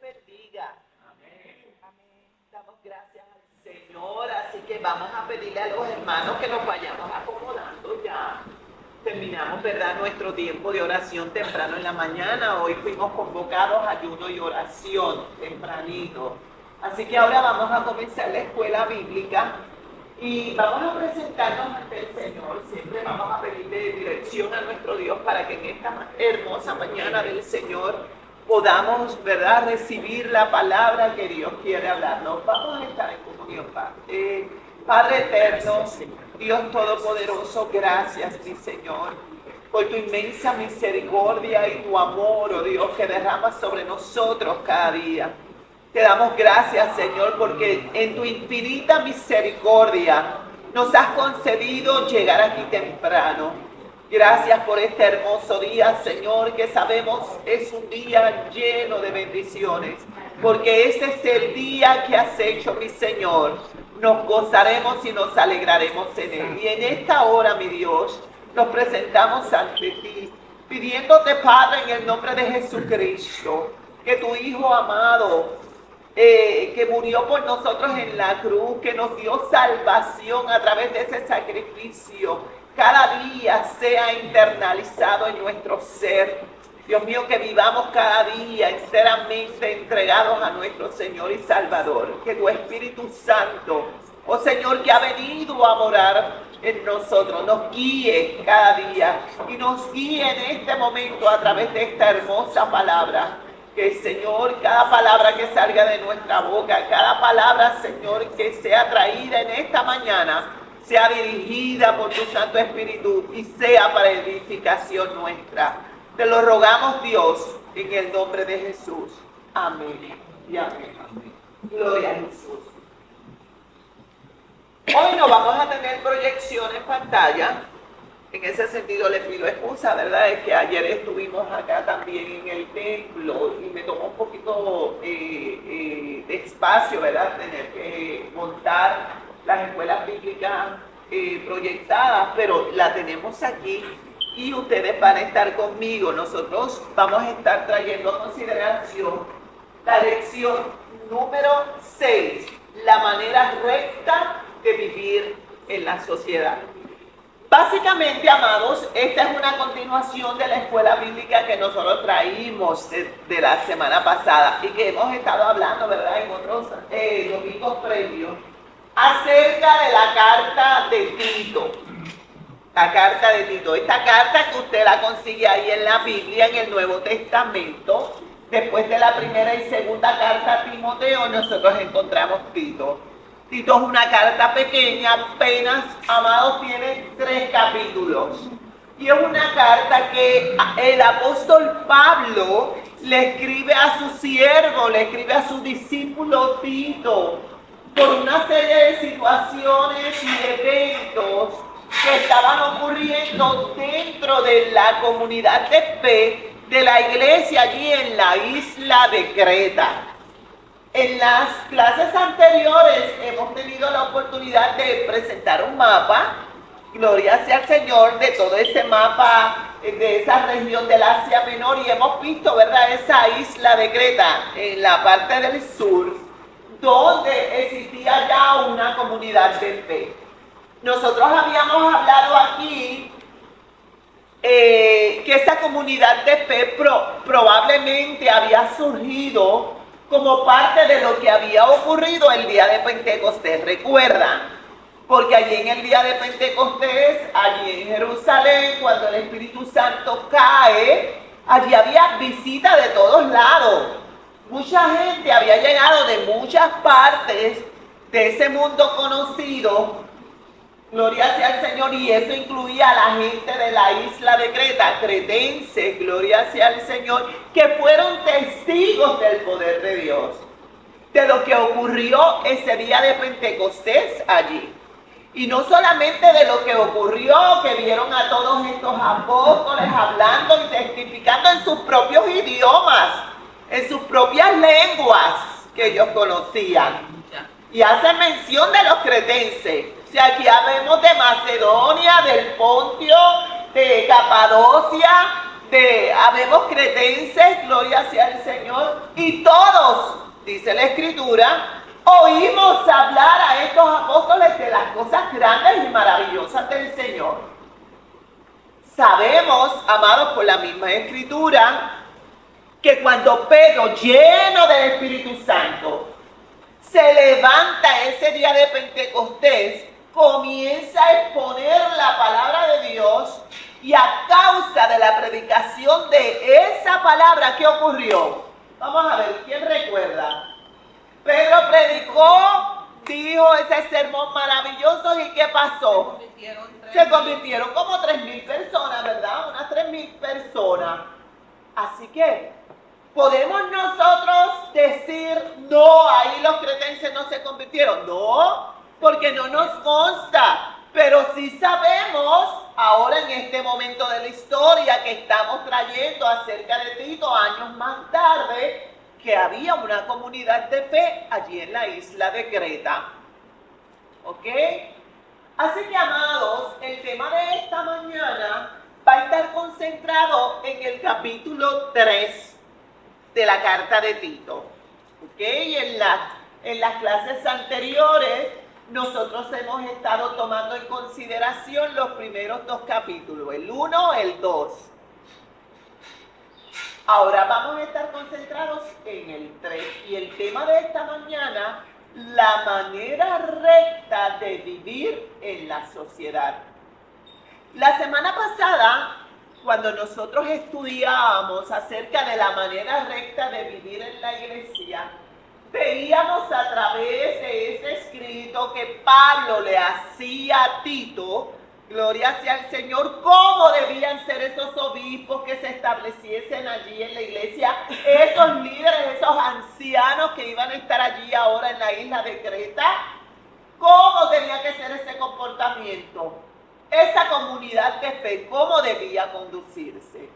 bendiga. Amén. Damos gracias al Señor, así que vamos a pedirle a los hermanos que nos vayamos acomodando ya. Terminamos, ¿verdad?, nuestro tiempo de oración temprano en la mañana. Hoy fuimos convocados a ayuno y oración tempranito. Así que ahora vamos a comenzar la escuela bíblica y vamos a presentarnos ante el Señor. Siempre vamos a pedirle dirección a nuestro Dios para que en esta hermosa mañana del Señor podamos, ¿verdad?, recibir la palabra que Dios quiere hablarnos. Vamos a estar en comunión, Padre. Padre eterno, Dios todopoderoso, gracias, mi Señor, por tu inmensa misericordia y tu amor, oh Dios, que derramas sobre nosotros cada día. Te damos gracias, Señor, porque en tu infinita misericordia nos has concedido llegar aquí temprano. Gracias por este hermoso día, Señor, que sabemos es un día lleno de bendiciones, porque este es el día que has hecho, mi Señor. Nos gozaremos y nos alegraremos en él. Y en esta hora, mi Dios, nos presentamos ante ti, pidiéndote, Padre, en el nombre de Jesucristo, que tu Hijo amado, que murió por nosotros en la cruz, que nos dio salvación a través de ese sacrificio, cada día sea internalizado en nuestro ser. Dios mío, que vivamos cada día enteramente entregados a nuestro Señor y Salvador. Que tu Espíritu Santo, oh Señor, que ha venido a morar en nosotros, nos guíe cada día y nos guíe en este momento a través de esta hermosa palabra. Que, Señor, cada palabra que salga de nuestra boca, cada palabra, Señor, que sea traída en esta mañana, sea dirigida por tu Santo Espíritu y sea para edificación nuestra. Te lo rogamos, Dios, en el nombre de Jesús. Amén y amén. Gloria a Jesús. Hoy no vamos a tener proyección en pantalla. En ese sentido le pido excusa, ¿verdad? Es que ayer estuvimos acá también en el templo y me tomó un poquito de espacio, ¿verdad? Tener que montar las escuelas bíblicas proyectadas, pero la tenemos aquí. Y ustedes van a estar conmigo. Nosotros vamos a estar trayendo a consideración la lección número 6, la manera recta de vivir en la sociedad. Básicamente, amados, esta es una continuación de la escuela bíblica que nosotros traímos de la semana pasada y que hemos estado hablando, ¿verdad?, en otros domingos previos, acerca de la carta de Tito. La carta de Tito, esta carta que usted la consigue ahí en la Biblia, en el Nuevo Testamento, después de la primera y segunda carta a Timoteo, nosotros encontramos Tito. Tito es una carta pequeña, apenas, amados, tiene 3 capítulos. Y es una carta que el apóstol Pablo le escribe a su siervo, le escribe a su discípulo Tito, por una serie de situaciones y eventos que estaban ocurriendo dentro de la comunidad de fe de la iglesia allí en la isla de Creta. En las clases anteriores hemos tenido la oportunidad de presentar un mapa, gloria sea al Señor, de todo ese mapa de esa región del Asia Menor, y hemos visto, ¿verdad?, esa isla de Creta en la parte del sur, donde existía ya una comunidad de fe. Nosotros habíamos hablado aquí que esa comunidad de fe probablemente había surgido como parte de lo que había ocurrido el día de Pentecostés. ¿Recuerdan? Porque allí en el día de Pentecostés, allí en Jerusalén, cuando el Espíritu Santo cae, allí había visita de todos lados. Mucha gente había llegado de muchas partes de ese mundo conocido. Gloria sea al Señor, y eso incluía a la gente de la isla de Creta, cretenses, gloria sea al Señor, que fueron testigos del poder de Dios, de lo que ocurrió ese día de Pentecostés allí. Y no solamente de lo que ocurrió, que vieron a todos estos apóstoles hablando y testificando en sus propios idiomas, en sus propias lenguas que ellos conocían. Y hace mención de los cretenses. O sea, aquí hablamos de Macedonia, del Pontio, de Capadocia, habemos cretenses, gloria sea el Señor, y todos, dice la Escritura, oímos hablar a estos apóstoles de las cosas grandes y maravillosas del Señor. Sabemos, amados, por la misma Escritura, que cuando Pedro, lleno del Espíritu Santo, se levanta ese día de Pentecostés, comienza a exponer la palabra de Dios, y a causa de la predicación de esa palabra, ¿qué ocurrió? Vamos a ver, ¿quién recuerda? Pedro predicó, dijo ese sermón maravilloso, ¿y qué pasó? Se convirtieron como 3,000 personas, ¿verdad? Unas 3,000 personas. Así que, ¿podemos nosotros decir, no, ahí los cretenses no se convirtieron? No, porque no nos consta. Pero sí sabemos, ahora en este momento de la historia que estamos trayendo acerca de Tito, años más tarde, que había una comunidad de fe allí en la isla de Creta. ¿Ok? Así que, amados, el tema de esta mañana va a estar concentrado en el capítulo 3 de la carta de Tito. ¿Ok? En las clases anteriores, nosotros hemos estado tomando en consideración los primeros 2 capítulos, el 1, el 2. Ahora vamos a estar concentrados en el 3. Y el tema de esta mañana, la manera recta de vivir en la sociedad. La semana pasada, cuando nosotros estudiábamos acerca de la manera recta de vivir en la iglesia, veíamos a través de ese escrito que Pablo le hacía a Tito, gloria sea al Señor, cómo debían ser esos obispos que se estableciesen allí en la iglesia, esos líderes, esos ancianos que iban a estar allí ahora en la isla de Creta, cómo tenía que ser ese comportamiento, esa comunidad de fe, cómo debía conducirse.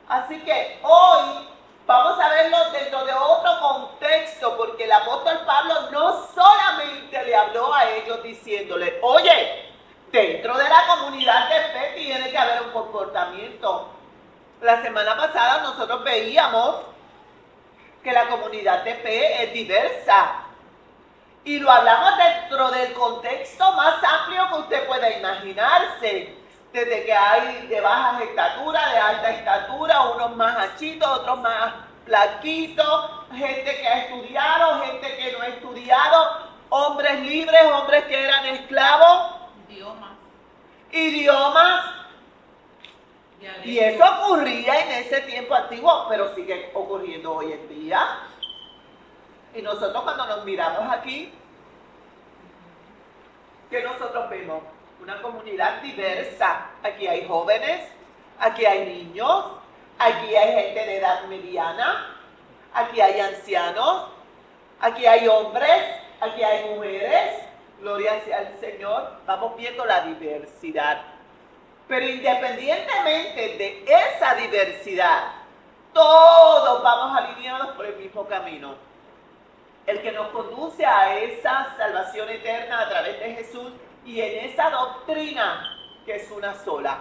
Así que hoy vamos a verlo dentro de otro contexto, porque el apóstol Pablo no solamente le habló a ellos diciéndole, oye, dentro de la comunidad de fe tiene que haber un comportamiento. La semana pasada nosotros veíamos que la comunidad de fe es diversa. Y lo hablamos dentro del contexto más amplio que usted pueda imaginarse. Desde que hay de baja estatura, de alta estatura, unos más anchitos, otros más flaquitos, gente que ha estudiado, gente que no ha estudiado, hombres libres, hombres que eran esclavos. Idiomas. Y eso ocurría en ese tiempo antiguo, pero sigue ocurriendo hoy en día. Y nosotros cuando nos miramos aquí, ¿qué nosotros vemos? Una comunidad diversa. Aquí hay jóvenes, aquí hay niños, aquí hay gente de edad mediana, aquí hay ancianos, aquí hay hombres, aquí hay mujeres. Gloria sea al Señor. Vamos viendo la diversidad. Pero independientemente de esa diversidad, todos vamos alineados por el mismo camino. El que nos conduce a esa salvación eterna a través de Jesús y en esa doctrina que es una sola.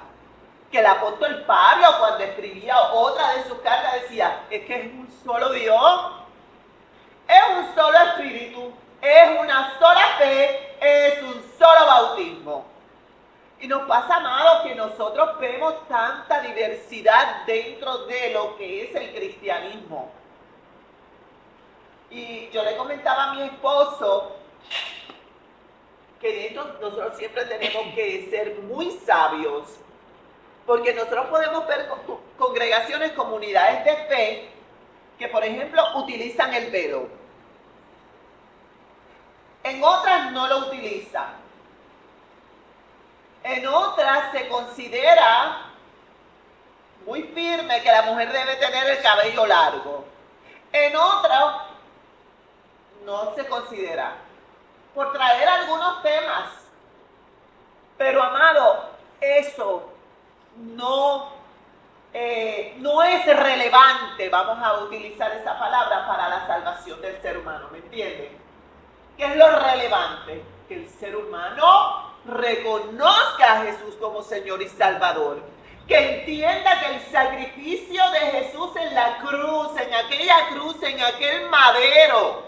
Que el apóstol Pablo, cuando escribía otra de sus cartas, decía, es que es un solo Dios, es un solo Espíritu, es una sola fe, es un solo bautismo. Y nos pasa, amados, que nosotros vemos tanta diversidad dentro de lo que es el cristianismo. Y yo le comentaba a mi esposo que nosotros siempre tenemos que ser muy sabios, porque nosotros podemos ver congregaciones, comunidades de fe, que por ejemplo utilizan el velo. En otras no lo utilizan. En otras se considera muy firme que la mujer debe tener el cabello largo. En otras no se considera, por traer algunos temas. Pero, amado, eso no es relevante, vamos a utilizar esa palabra, para la salvación del ser humano, ¿me entienden? ¿Qué es lo relevante? Que el ser humano reconozca a Jesús como Señor y Salvador. que entienda que el sacrificio de Jesús en la cruz, en aquella cruz, en aquel madero,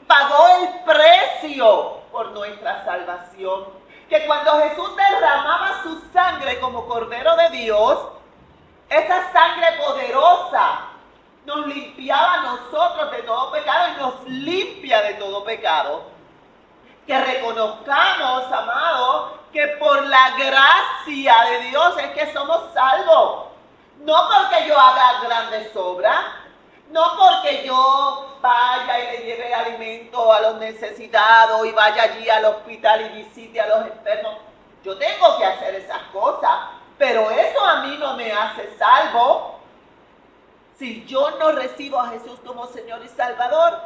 pagó el precio por nuestra salvación. Que cuando Jesús derramaba su sangre como Cordero de Dios, esa sangre poderosa nos limpiaba a nosotros de todo pecado y nos limpia de todo pecado. Que reconozcamos, amados, que por la gracia de Dios es que somos salvos. No porque yo haga grandes obras, no porque yo vaya y le lleve alimento a los necesitados y vaya allí al hospital y visite a los enfermos. Yo tengo que hacer esas cosas, pero eso a mí no me hace salvo. Si yo no recibo a Jesús como Señor y Salvador,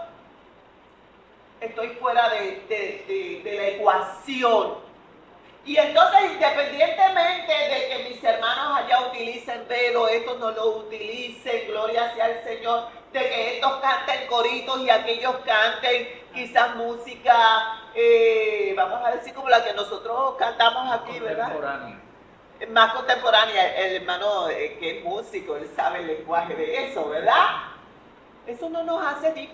estoy fuera de la ecuación. Y entonces, independientemente de que mis hermanos allá utilicen velo, estos no lo utilicen, gloria sea al Señor, de que estos canten coritos y aquellos canten quizás música, vamos a decir como la que nosotros cantamos aquí, ¿verdad? Más contemporánea. El hermano que es músico, él sabe el lenguaje de eso, ¿verdad? Eso no nos hace,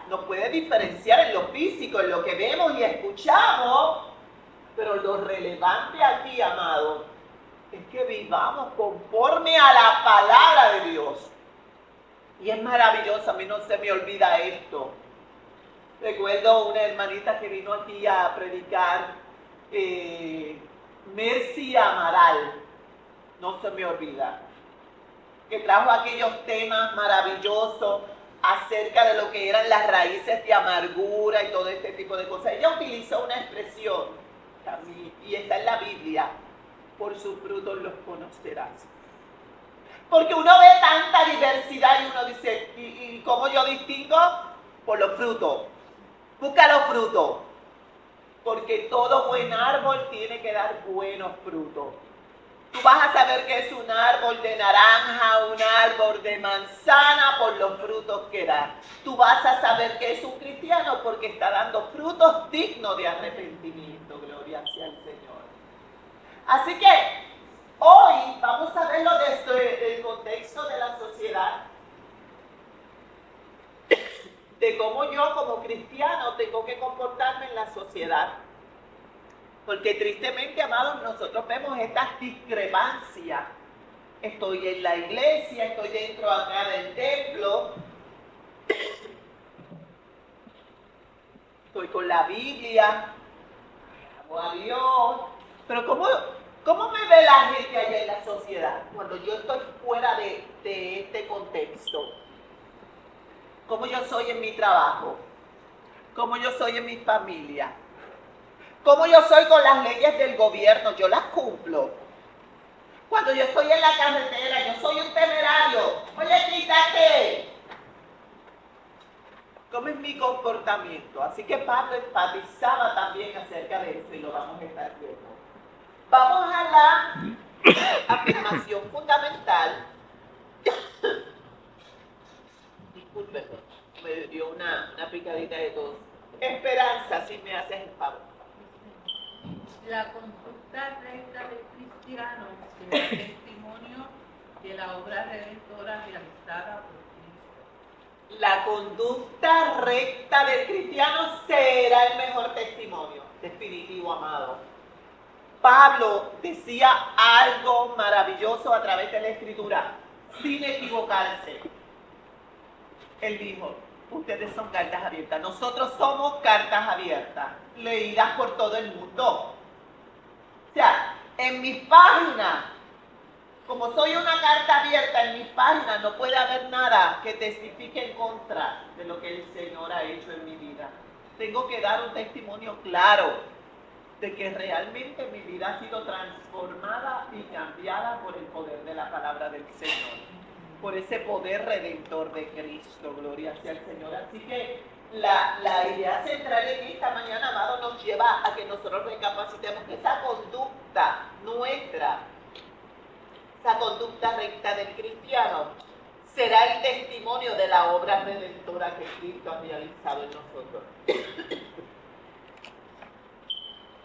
nos puede diferenciar en lo físico, en lo que vemos y escuchamos, pero lo relevante aquí, amado, es que vivamos conforme a la palabra de Dios. Y es maravilloso, a mí no se me olvida esto. Recuerdo una hermanita que vino aquí a predicar, Mercy Amaral, no se me olvida, que trajo aquellos temas maravillosos acerca de lo que eran las raíces de amargura y todo este tipo de cosas. Ella utilizó una expresión, y está en la Biblia: por sus frutos los conocerás. Porque uno ve tanta diversidad y uno dice, ¿y cómo yo distingo? Por los frutos. Busca los frutos. Porque todo buen árbol tiene que dar buenos frutos. Tú vas a saber que es un árbol de naranja, un árbol de manzana por los frutos que da. Tú vas a saber que es un cristiano porque está dando frutos dignos de arrepentimiento. Gloria sea al Señor. Así que hoy vamos a verlo desde el contexto de la sociedad. De cómo yo como cristiano tengo que comportarme en la sociedad. Porque tristemente, amados, nosotros vemos estas discrepancias. Estoy en la iglesia, estoy dentro acá del templo, estoy con la Biblia, amo a Dios. Pero ¿cómo me ve la gente allá en la sociedad cuando yo estoy fuera de este contexto? ¿Cómo yo soy en mi trabajo? ¿Cómo yo soy en mi familia? ¿Cómo yo soy con las leyes del gobierno? Yo las cumplo. Cuando yo estoy en la carretera, yo soy un temerario. Oye, quítate. ¿Cómo es mi comportamiento? Así que Pablo enfatizaba también acerca de eso y lo vamos a estar viendo. Vamos a la afirmación fundamental. Disculpen, me dio una picadita de tos. Esperanza, si me haces el favor. La conducta recta del cristiano será testimonio de la obra redentora realizada por Cristo. La conducta recta del cristiano será el mejor testimonio. Definitivo, amado. Pablo decía algo maravilloso a través de la Escritura, sin equivocarse. Él dijo, ustedes son cartas abiertas. Nosotros somos cartas abiertas, leídas por todo el mundo. O sea, en mis páginas, como soy una carta abierta, en mis páginas no puede haber nada que testifique en contra de lo que el Señor ha hecho en mi vida. Tengo que dar un testimonio claro de que realmente mi vida ha sido transformada y cambiada por el poder de la palabra del Señor, por ese poder redentor de Cristo. Gloria sea al Señor. Así que la idea central de esta mañana, amado, nos lleva a que nosotros recapacitemos que esa conducta nuestra, esa conducta recta del cristiano, será el testimonio de la obra redentora que Cristo ha realizado en nosotros.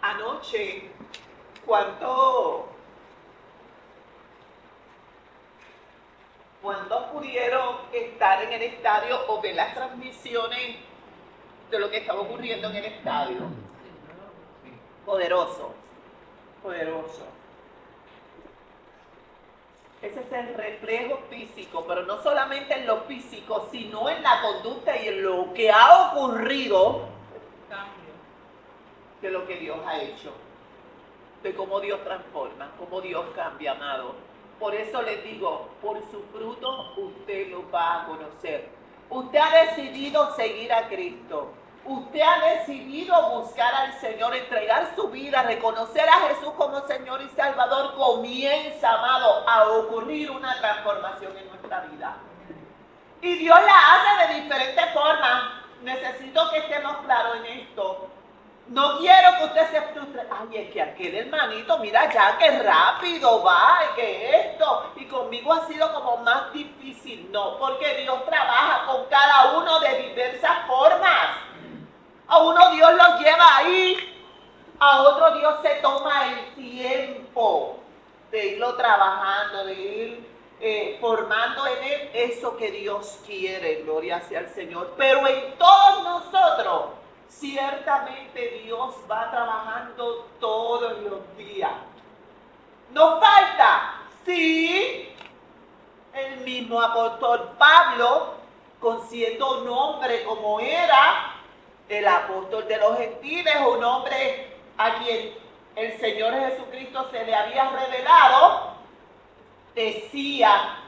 Anoche, cuánto ¿Cuántos pudieron estar en el estadio o ver las transmisiones de lo que estaba ocurriendo en el estadio? Poderoso, poderoso. Ese es el reflejo físico, pero no solamente en lo físico, sino en la conducta y en lo que ha ocurrido de lo que Dios ha hecho, de cómo Dios transforma, cómo Dios cambia, amado. Por eso les digo, por su fruto usted lo va a conocer. Usted ha decidido seguir a Cristo. Usted ha decidido buscar al Señor, entregar su vida, reconocer a Jesús como Señor y Salvador. Comienza, amado, a ocurrir una transformación en nuestra vida. Y Dios la hace de diferentes formas. Necesito que estemos claros en esto. No quiero que usted se frustre. Ay, es que aquel hermanito, mira ya qué rápido va, y que esto. Y conmigo ha sido como más difícil. No, porque Dios trabaja con cada uno de diversas formas. A uno Dios lo lleva ahí, a otro Dios se toma el tiempo de irlo trabajando, de ir formando en él eso que Dios quiere, gloria sea al Señor. Pero en todos nosotros, ciertamente Dios va trabajando todos los días. ¿Nos falta? Sí. El mismo apóstol Pablo, siendo un hombre como era, el apóstol de los gentiles, un hombre a quien el Señor Jesucristo se le había revelado, decía,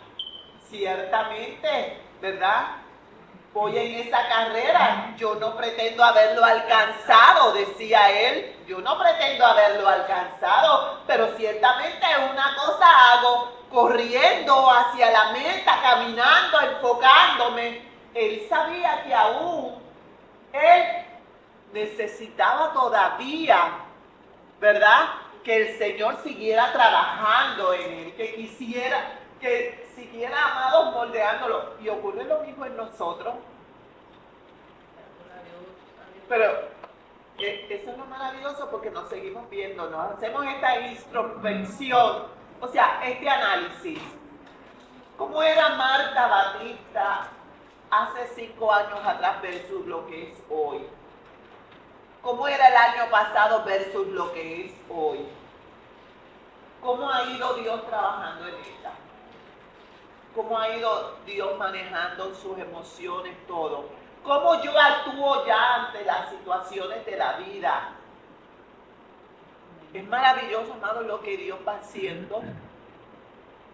ciertamente, ¿verdad? Voy en esa carrera, yo no pretendo haberlo alcanzado, decía él, yo no pretendo haberlo alcanzado, pero ciertamente una cosa hago, corriendo hacia la meta, caminando, enfocándome. Él sabía que aún él necesitaba todavía, ¿verdad?, que el Señor siguiera trabajando en él, que siguiera, amados, moldeándolo. Y ocurre lo mismo en nosotros. Pero eso es lo maravilloso, porque nos seguimos viendo, nos hacemos esta introspección, o sea, este análisis. ¿Cómo era Marta Batista hace 5 años atrás versus lo que es hoy? ¿Cómo era el año pasado versus lo que es hoy? ¿Cómo ha ido Dios trabajando en ella? ¿Cómo ha ido Dios manejando sus emociones, todo? ¿Cómo yo actúo ya ante las situaciones de la vida? Es maravilloso, amado, lo que Dios va haciendo.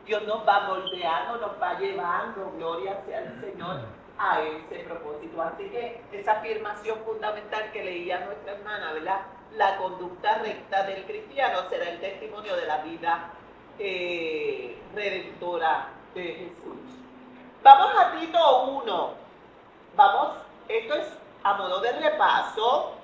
Dios nos va moldeando, nos va llevando, gloria sea al Señor, a ese propósito. Así que esa afirmación fundamental que leía nuestra hermana, ¿verdad? La conducta recta del cristiano será el testimonio de la vida redentora de Jesús. Vamos a Tito 1. Vamos, esto es a modo de repaso,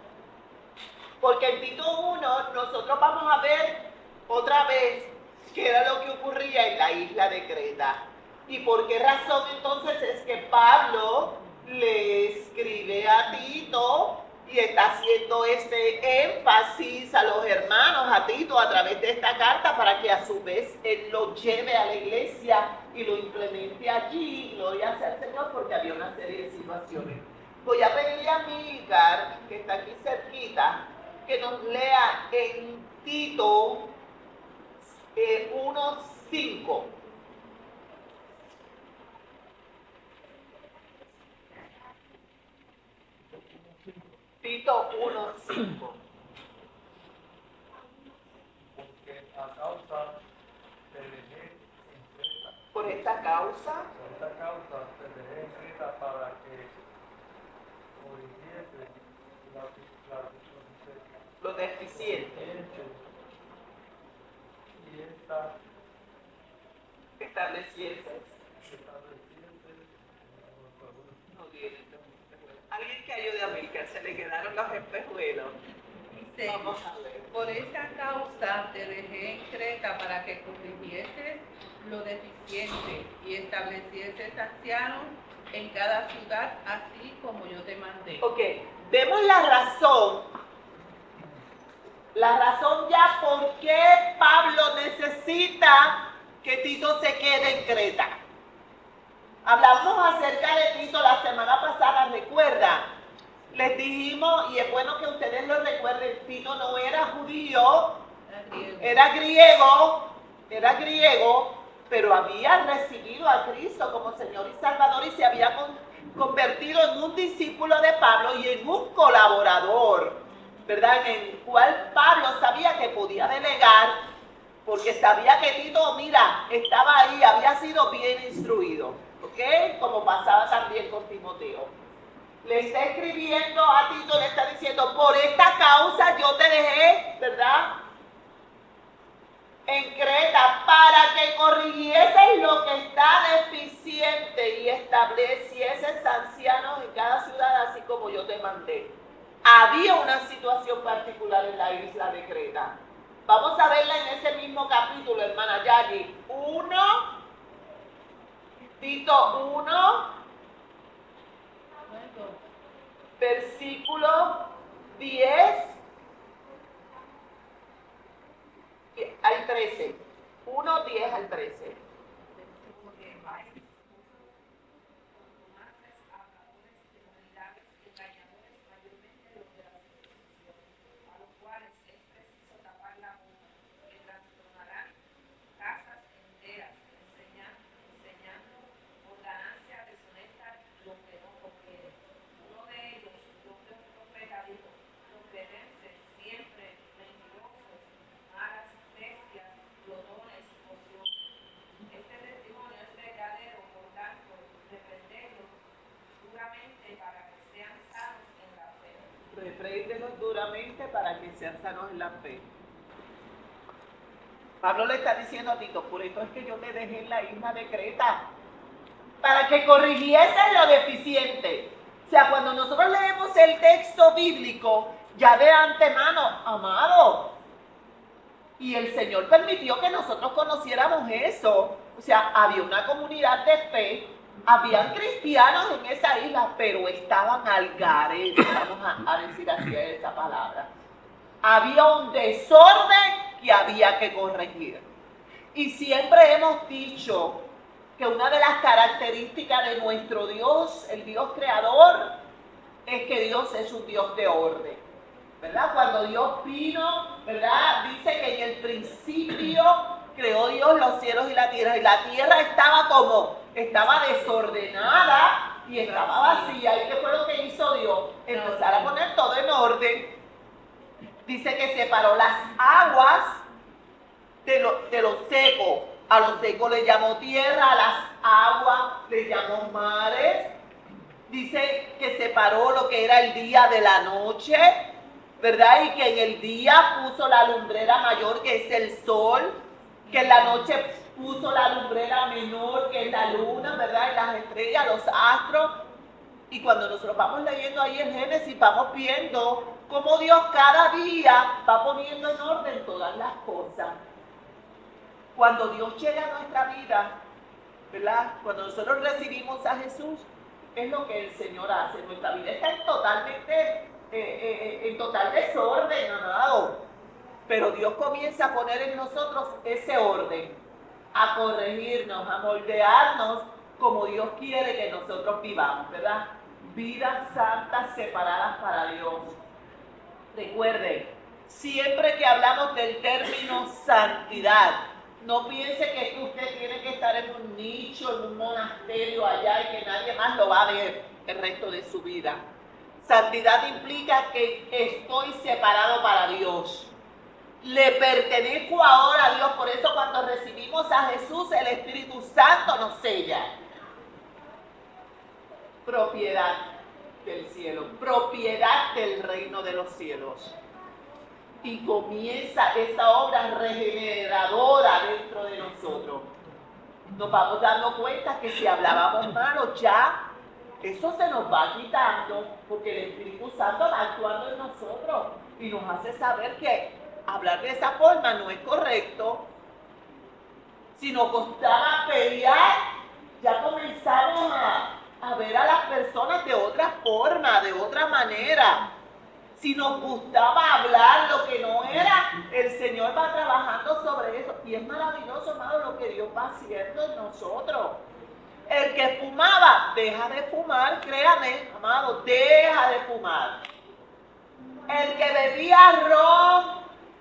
porque en Tito 1 nosotros vamos a ver otra vez qué era lo que ocurría en la isla de Creta. ¿Y por qué razón entonces es que Pablo le escribe a Tito y está haciendo este énfasis a los hermanos, a Tito, a través de esta carta, para que a su vez él lo lleve a la iglesia y lo implemente allí? Gloria sea al Señor, porque había una serie de situaciones. Voy a pedirle a Milcar, que está aquí cerquita, que nos lea en Tito 1:5. Tito 1:5. Porque a causa te dejé en Creta. Por esta causa Por esta causa te dejé en Creta para que corrigiese los deficientes, y esta estableciese. Alguien que ayude a Milcar, se le quedaron los espejuelos. Dice, Vamos a ver. por esa causa te dejé en Creta para que corrigieses lo deficiente y establecieses ancianos en cada ciudad, así como yo te mandé. Ok, vemos la razón ya por qué Pablo necesita que Tito se quede en Creta. Hablamos acerca de Tito la semana pasada, ¿recuerdan? Les dijimos, y es bueno que ustedes lo recuerden, Tito no era judío, era griego, pero había recibido a Cristo como Señor y Salvador y se había convertido en un discípulo de Pablo y en un colaborador, ¿verdad? En el cual Pablo sabía que podía delegar, porque sabía que Tito, mira, estaba ahí, había sido bien instruido, ¿ok? Como pasaba también con Timoteo. Le está escribiendo a Tito, le está diciendo, por esta causa yo te dejé, ¿verdad?, en Creta, para que corrigieses lo que está deficiente y establecieses ancianos en cada ciudad, así como yo te mandé. Había una situación particular en la isla de Creta. Vamos a verla en ese mismo capítulo, hermana Yagi. Tito 1, versículo 10 al 13. 1, 10 al 13. Repréndelos duramente para que sean sanos en la fe. Pablo le está diciendo a Tito, por esto es que yo te dejé en la isla de Creta, para que corrigiesen lo deficiente. O sea, cuando nosotros leemos el texto bíblico, ya de antemano, amado, y el Señor permitió que nosotros conociéramos eso. O sea, había una comunidad de fe, habían cristianos en esa isla, pero estaban al garete, vamos a decir así esa palabra. Había un desorden que había que corregir. Y siempre hemos dicho que una de las características de nuestro Dios, el Dios creador, es que Dios es un Dios de orden, ¿verdad? Cuando Dios vino, ¿verdad? Dice que en el principio creó Dios los cielos y la tierra estaba estaba desordenada y estaba vacía. ¿Y qué fue lo que hizo Dios? Empezar a poner todo en orden. Dice que separó las aguas de lo seco. A lo seco le llamó tierra, a las aguas le llamó mares. Dice que separó lo que era el día de la noche, ¿verdad? Y que en el día puso la lumbrera mayor, que es el sol, que en la noche puso la lumbrera menor, que es la luna, ¿verdad? Y las estrellas, los astros. Y cuando nosotros vamos leyendo ahí en Génesis, vamos viendo cómo Dios cada día va poniendo en orden todas las cosas. Cuando Dios llega a nuestra vida, ¿verdad? Cuando nosotros recibimos a Jesús, es lo que el Señor hace. Nuestra vida está en total desorden, amado. Pero Dios comienza a poner en nosotros ese orden, a corregirnos, a moldearnos como Dios quiere que nosotros vivamos, ¿verdad? Vidas santas separadas para Dios. Recuerden, siempre que hablamos del término santidad, no piense que usted tiene que estar en un nicho, en un monasterio allá y que nadie más lo va a ver el resto de su vida. Santidad implica que estoy separado para Dios. Le pertenezco ahora a Dios. Por eso cuando recibimos a Jesús, el Espíritu Santo nos sella. Propiedad del cielo, propiedad del reino de los cielos. Y comienza esa obra regeneradora dentro de nosotros. Nos vamos dando cuenta que si hablábamos malo, ya eso se nos va quitando, porque el Espíritu Santo va actuando en nosotros y nos hace saber que hablar de esa forma no es correcto. Si nos costaba pelear, ya comenzamos a ver a las personas de otra forma, de otra manera. Si nos gustaba hablar lo que no era, el Señor va trabajando sobre eso. Y es maravilloso, hermano, lo que Dios va haciendo en nosotros. El que fumaba, deja de fumar, créame, amado, deja de fumar. El que bebía ron,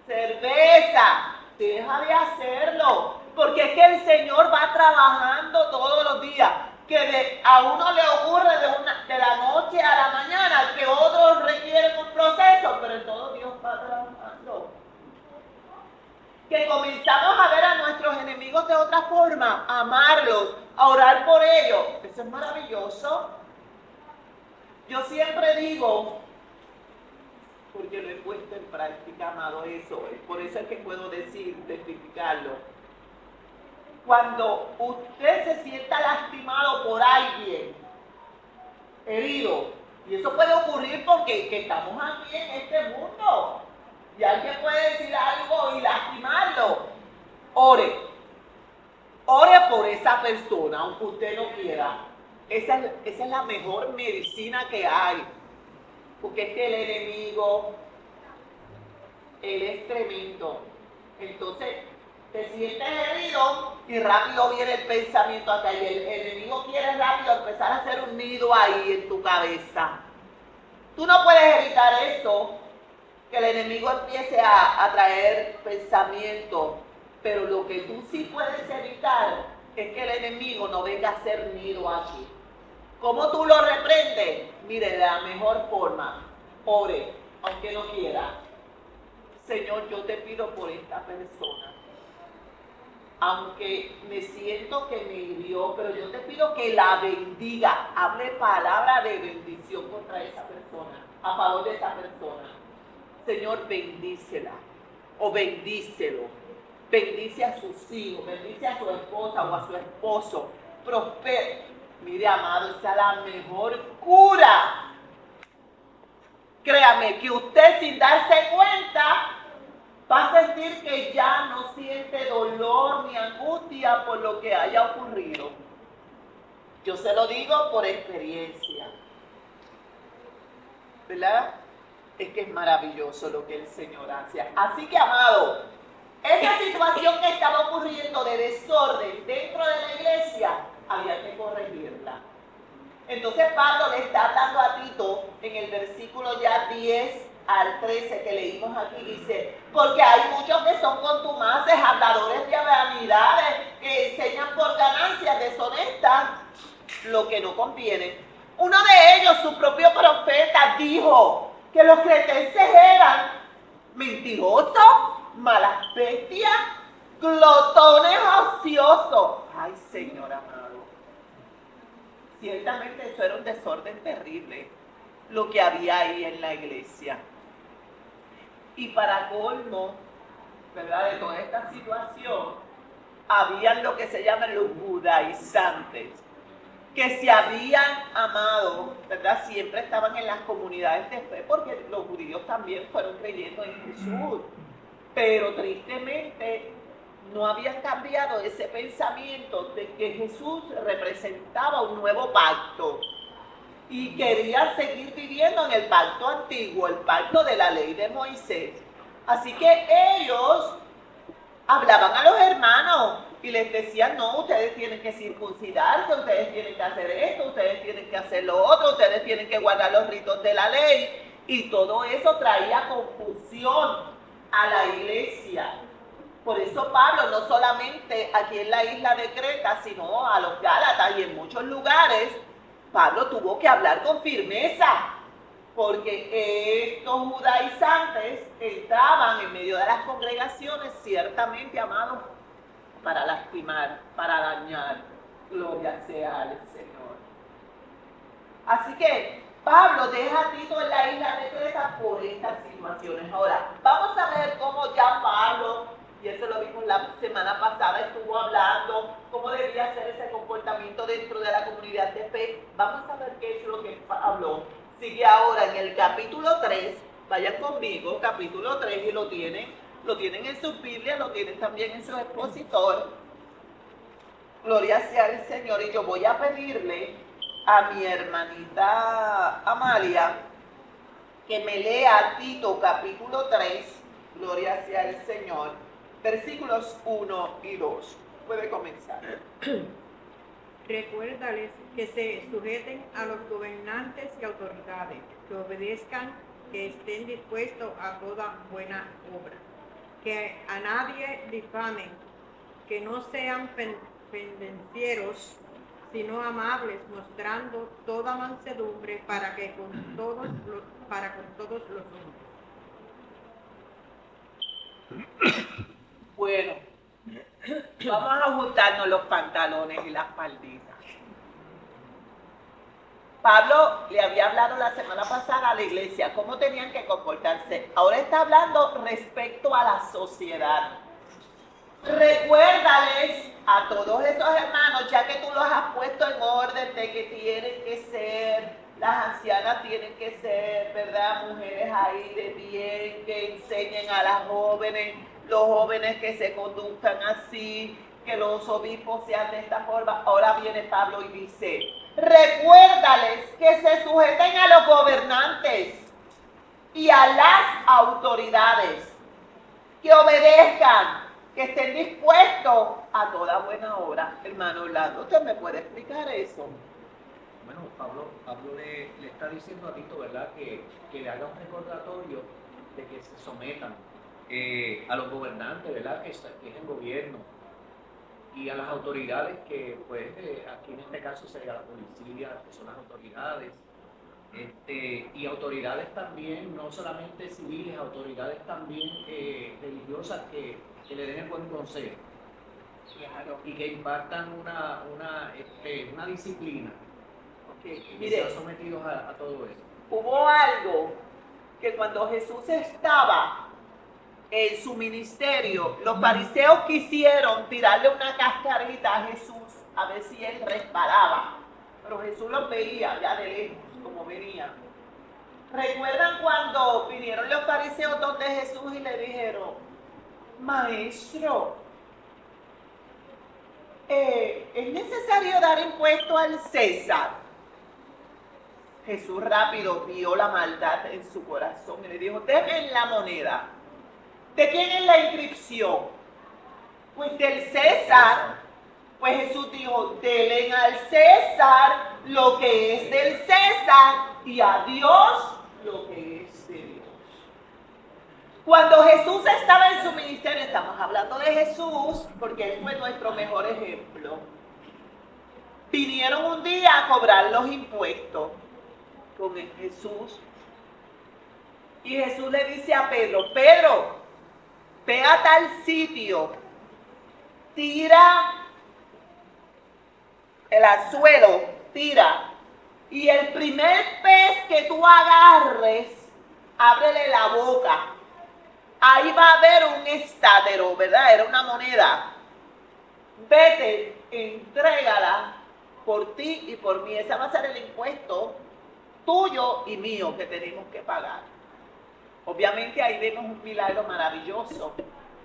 cerveza, deja de hacerlo. Porque es que el Señor va trabajando todos los días. Que a uno le ocurre de la noche a la mañana, que otros requieren un proceso, pero en todo Dios va trabajando. Que comenzamos a ver a nuestros enemigos de otra forma, a amarlos, a orar por ellos. Eso es maravilloso. Yo siempre digo, porque lo he puesto en práctica, amado, eso. Por eso es que puedo decir, testificarlo. Cuando usted se sienta lastimado por alguien, herido, y eso puede ocurrir porque que estamos aquí en este mundo, y alguien puede decir algo y lastimarlo, ore. Ore por esa persona, aunque usted no quiera. Esa es la mejor medicina que hay. Porque es que el enemigo, él es tremendo. Entonces, te sientes herido y rápido viene el pensamiento acá. Y el enemigo quiere rápido empezar a hacer un nido ahí en tu cabeza. Tú no puedes evitar eso, que el enemigo empiece a traer pensamientos. Pero lo que tú sí puedes evitar es que el enemigo no venga a hacer nido aquí. ¿Cómo tú lo reprendes? Mire, de la mejor forma, ore, aunque no quiera. Señor, yo te pido por esta persona. Aunque me siento que me hirió, pero yo te pido que la bendiga. Hable palabra de bendición contra esa persona, a favor de esa persona. Señor, bendícela o bendícelo. Bendice a sus hijos, bendice a su esposa o a su esposo. Prospera. Mire, amado, esa es la mejor cura. Créame que usted sin darse cuenta va a sentir que ya no siente dolor ni angustia por lo que haya ocurrido. Yo se lo digo por experiencia. ¿Verdad? Es que es maravilloso lo que el Señor hace. Así que, amado, esa situación que estaba ocurriendo de desorden dentro de la iglesia, había que corregirla. Entonces Pablo le está hablando a Tito en el versículo ya 10 al 13 que leímos aquí, dice, porque hay muchos que son contumaces, habladores de vanidades, que enseñan por ganancias deshonestas lo que no conviene. Uno de ellos, su propio profeta, dijo que los cretenses eran mentirosos, malas bestias, glotones ociosos. Ay, Señor amado. Ciertamente eso era un desorden terrible, lo que había ahí en la iglesia. Y para colmo, ¿verdad?, de toda esta situación, habían lo que se llaman los judaizantes, que se habían amado, ¿verdad? Siempre estaban en las comunidades de fe, porque los judíos también fueron creyendo en Jesús. Pero tristemente no habían cambiado ese pensamiento de que Jesús representaba un nuevo pacto y querían seguir viviendo en el pacto antiguo, el pacto de la ley de Moisés. Así que ellos hablaban a los hermanos y les decían, no, ustedes tienen que circuncidarse, ustedes tienen que hacer esto, ustedes tienen que hacer lo otro, ustedes tienen que guardar los ritos de la ley. Y todo eso traía confusión a la iglesia. Por eso Pablo, no solamente aquí en la isla de Creta, sino a los Gálatas y en muchos lugares, Pablo tuvo que hablar con firmeza, porque estos judaizantes entraban en medio de las congregaciones, ciertamente, amados, para lastimar, para dañar. Gloria sea al Señor. Así que Pablo deja a Tito en la isla de Creta por estas situaciones. Ahora, vamos a ver cómo ya Pablo, y eso lo vimos la semana pasada, estuvo hablando cómo debía ser ese comportamiento dentro de la comunidad de fe. Vamos a ver qué es lo que Pablo sigue ahora en el capítulo 3. Vayan conmigo, capítulo 3, y lo tienen en sus Biblias, lo tienen también en su expositor. Gloria sea al Señor. Y yo voy a pedirle a mi hermanita Amalia que me lea Tito capítulo 3, gloria sea al Señor, versículos 1 y 2. Puede comenzar. Recuérdales que se sujeten a los gobernantes y autoridades, que obedezcan, que estén dispuestos a toda buena obra, que a nadie difamen, que no sean pendencieros, sino amables, mostrando toda mansedumbre para con todos los hombres. Bueno, vamos a ajustarnos los pantalones y las falditas. Pablo le había hablado la semana pasada a la iglesia cómo tenían que comportarse. Ahora está hablando respecto a la sociedad. Recuérdales a todos esos hermanos, ya que tú los has puesto en orden de que tienen que ser, las ancianas tienen que ser, ¿verdad? Mujeres ahí de bien, que enseñen a las jóvenes, los jóvenes que se conduzcan así, que los obispos sean de esta forma. Ahora viene Pablo y dice, recuérdales que se sujeten a los gobernantes y a las autoridades, que obedezcan, que estén dispuestos a toda buena obra. Hermano Orlando, ¿usted me puede explicar eso? Bueno, Pablo le está diciendo a Tito, ¿verdad?, que le haga un recordatorio de que se sometan a los gobernantes, ¿verdad?, que es el gobierno, y a las autoridades que, pues, aquí en este caso sería la policía, que son las autoridades, y autoridades también, no solamente civiles, autoridades también religiosas que le den el buen consejo. Claro. Y que impartan una disciplina. Okay. Mire, están sometidos a todo eso. Hubo algo que cuando Jesús estaba en su ministerio, los fariseos quisieron tirarle una cascarita a Jesús a ver si él resbalaba, pero Jesús los veía ya de lejos como venía. ¿Recuerdan cuando vinieron los fariseos donde Jesús y le dijeron, maestro, es necesario dar impuesto al César? Jesús rápido vio la maldad en su corazón y le dijo, denme la moneda. ¿De quién es la inscripción? Pues del César. Pues Jesús dijo, denle al César lo que es del César y a Dios lo que es de Dios. Cuando Jesús estaba en su ministerio, estamos hablando de Jesús porque él fue nuestro mejor ejemplo. Vinieron un día a cobrar los impuestos con Jesús. Y Jesús le dice a Pedro, Pedro, ve a tal sitio, tira el anzuelo, tira, y el primer pez que tú agarres, ábrele la boca. Ahí va a haber un estátero, ¿verdad? Era una moneda. Vete, entrégala por ti y por mí. Ese va a ser el impuesto tuyo y mío que tenemos que pagar. Obviamente ahí vemos un milagro maravilloso,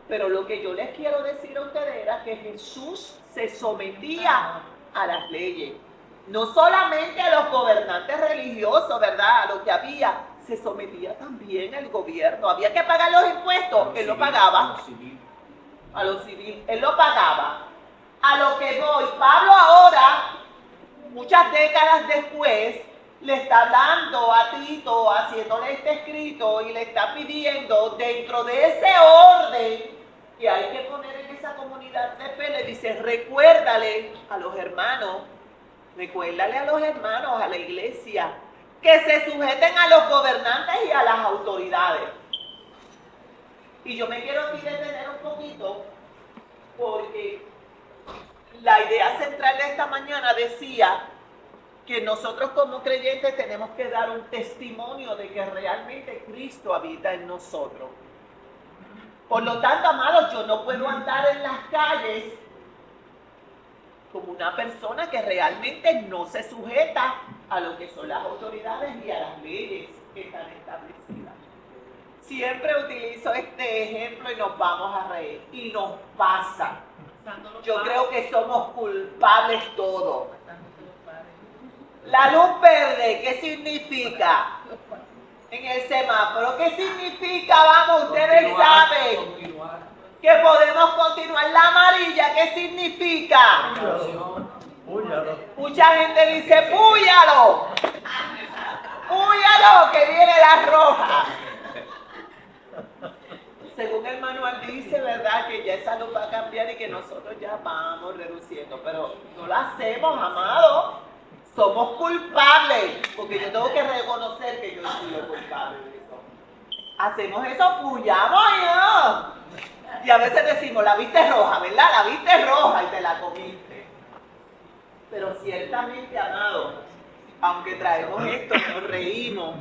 pero lo que yo les quiero decir a ustedes era que Jesús se sometía a las leyes, no solamente a los gobernantes religiosos, ¿verdad?, a lo que había, se sometía también al gobierno. Había que pagar los impuestos, él lo pagaba. A los civiles, él lo pagaba. A lo que voy, Pablo ahora, muchas décadas después, le está hablando a Tito, haciéndole este escrito y le está pidiendo dentro de ese orden que hay que poner en esa comunidad de fe, le dice, recuérdale a los hermanos, a la iglesia, que se sujeten a los gobernantes y a las autoridades. Y yo me quiero aquí detener un poquito porque la idea central de esta mañana decía que nosotros como creyentes tenemos que dar un testimonio de que realmente Cristo habita en nosotros. Por lo tanto, amados, yo no puedo andar en las calles como una persona que realmente no se sujeta a lo que son las autoridades y a las leyes que están establecidas. Siempre utilizo este ejemplo y nos vamos a reír. Y nos pasa. Yo creo que somos culpables todos. La luz verde, ¿qué significa? En el semáforo, ¿qué significa? Vamos, ustedes saben que podemos continuar. La amarilla, ¿qué significa? Púyalo. Mucha gente dice, púyalo. Púyalo, que viene la roja. Según el manual dice, ¿verdad? Que ya esa luz va a cambiar y que nosotros ya vamos reduciendo. Pero no lo hacemos, amado. Somos culpables. Porque yo tengo que reconocer que yo soy culpable de eso. Hacemos eso, puyamos ya. Y a veces decimos, la viste roja, ¿verdad? La viste roja y te la comiste. Pero ciertamente, amado, aunque traemos esto, nos reímos.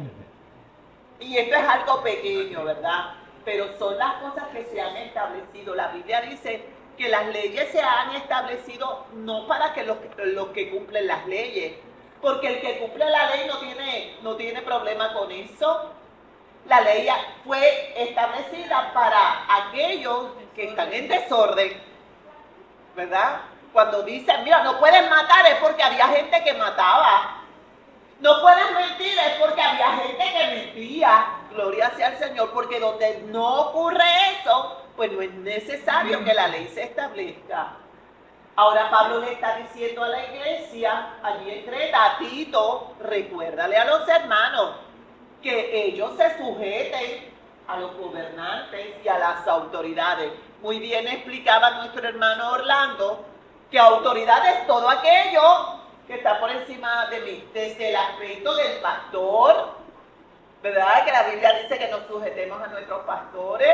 Y esto es algo pequeño, ¿verdad? Pero son las cosas que se han establecido. La Biblia dice que las leyes se han establecido no para que los que cumplen las leyes, porque el que cumple la ley no tiene problema con eso. La ley fue establecida para aquellos que están en desorden, ¿verdad? Cuando dicen, mira, no puedes matar es porque había gente que mataba. No puedes mentir es porque había gente que mentía. Gloria sea al Señor, porque donde no ocurre eso, pues no es necesario que la ley se establezca. Ahora Pablo le está diciendo a la iglesia, allí en Creta, a Tito, recuérdale a los hermanos que ellos se sujeten a los gobernantes y a las autoridades. Muy bien explicaba nuestro hermano Orlando que autoridad es todo aquello que está por encima de mí, desde el aspecto del pastor, ¿verdad? Que la Biblia dice que nos sujetemos a nuestros pastores,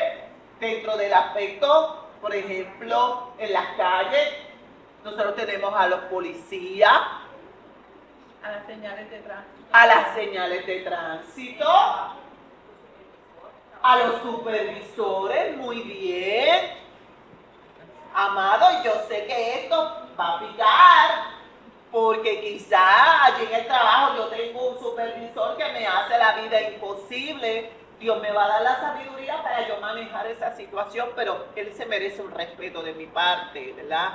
dentro del aspecto, por ejemplo, en las calles, nosotros tenemos a los policías, A las señales de tránsito. a las señales de tránsito, a los supervisores, muy bien. Amado, yo sé que esto va a picar, porque quizá allí en el trabajo yo tengo un supervisor que me hace la vida imposible. Dios me va a dar la sabiduría para yo manejar esa situación, pero él se merece un respeto de mi parte, ¿verdad?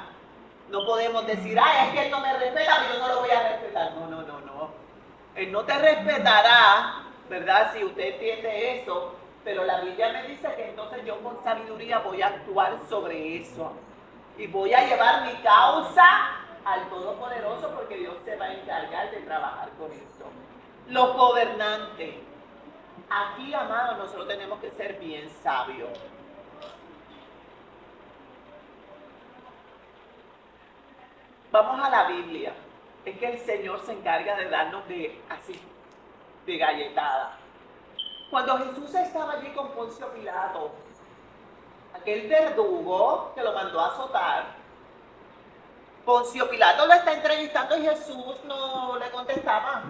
No podemos decir, ay, es que él no me respeta, pero yo no lo voy a respetar. No, no, no, no. Él no te respetará, ¿verdad? Si usted entiende eso, pero la Biblia me dice que entonces yo con sabiduría voy a actuar sobre eso. Y voy a llevar mi causa al Todopoderoso porque Dios se va a encargar de trabajar con esto. Los gobernantes. Aquí, amados, nosotros tenemos que ser bien sabios. Vamos a la Biblia. Es que el Señor se encarga de darnos de galletada. Cuando Jesús estaba allí con Poncio Pilato, aquel verdugo que lo mandó a azotar, Poncio Pilato lo está entrevistando y Jesús no le contestaba.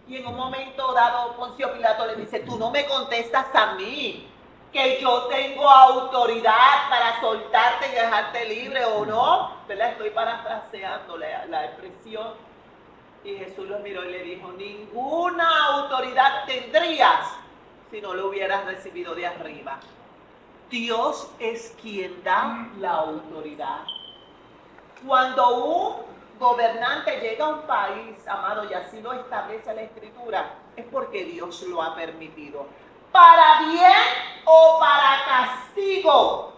Y en un momento dado, Poncio Pilato le dice, tú no me contestas a mí, que yo tengo autoridad para soltarte y dejarte libre o no. ¿Verdad? Estoy parafraseando la expresión. Y Jesús lo miró y le dijo, ninguna autoridad tendrías si no lo hubieras recibido de arriba. Dios es quien da la autoridad. Cuando un gobernante llega a un país, amado, y así lo establece la Escritura, es porque Dios lo ha permitido. Para bien o para castigo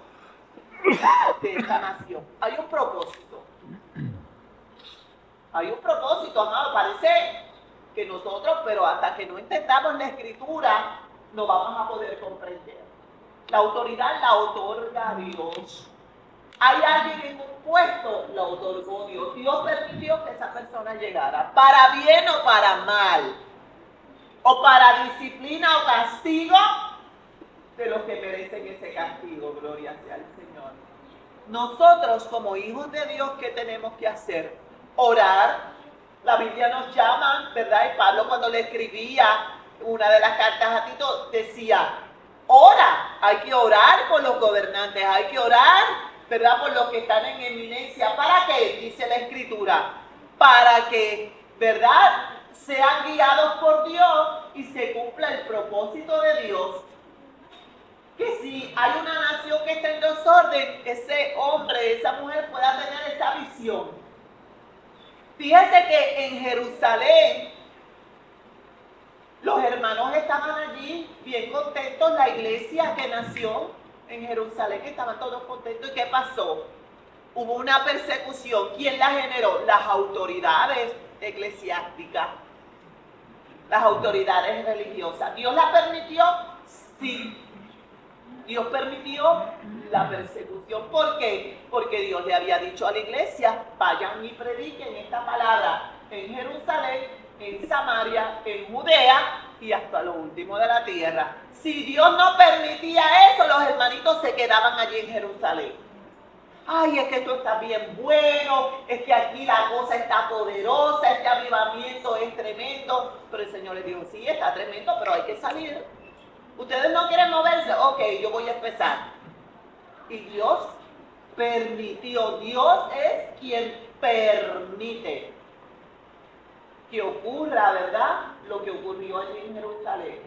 de esta nación. Hay un propósito. Hay un propósito, amado. Parece que nosotros, pero hasta que no entendamos la Escritura, no vamos a poder comprender. La autoridad la otorga Dios. Hay alguien en un puesto, la otorgó Dios. Dios permitió que esa persona llegara, para bien o para mal, o para disciplina o castigo de los que merecen ese castigo. Gloria sea al Señor. Nosotros como hijos de Dios, ¿qué tenemos que hacer? Orar. La Biblia nos llama, ¿verdad? Y Pablo cuando le escribía una de las cartas a Tito decía, ora, hay que orar por los gobernantes, hay que orar, ¿verdad? Por los que están en eminencia. ¿Para qué? Dice la Escritura. Para que, ¿verdad?, sean guiados por Dios y se cumpla el propósito de Dios. Que si hay una nación que está en desorden, ese hombre, esa mujer pueda tener esa visión. Fíjese que en Jerusalén los hermanos estaban allí bien contentos, la iglesia que nació en Jerusalén estaban todos contentos. ¿Y qué pasó? Hubo una persecución. ¿Quién la generó? Las autoridades eclesiásticas, las autoridades religiosas. ¿Dios la permitió? Sí. Dios permitió la persecución. ¿Por qué? Porque Dios le había dicho a la iglesia, vayan y prediquen esta palabra en Jerusalén, en Samaria, en Judea y hasta lo último de la tierra. Si Dios no permitía eso, los hermanitos se quedaban allí en Jerusalén. Ay, es que esto está bien bueno, es que aquí la cosa está poderosa, este avivamiento es tremendo. Pero el Señor le dijo, sí, está tremendo, pero hay que salir. ¿Ustedes no quieren moverse? Ok, yo voy a empezar. Y Dios permitió. Dios es quien permite que ocurra, ¿verdad? Lo que ocurrió allí en Jerusalén.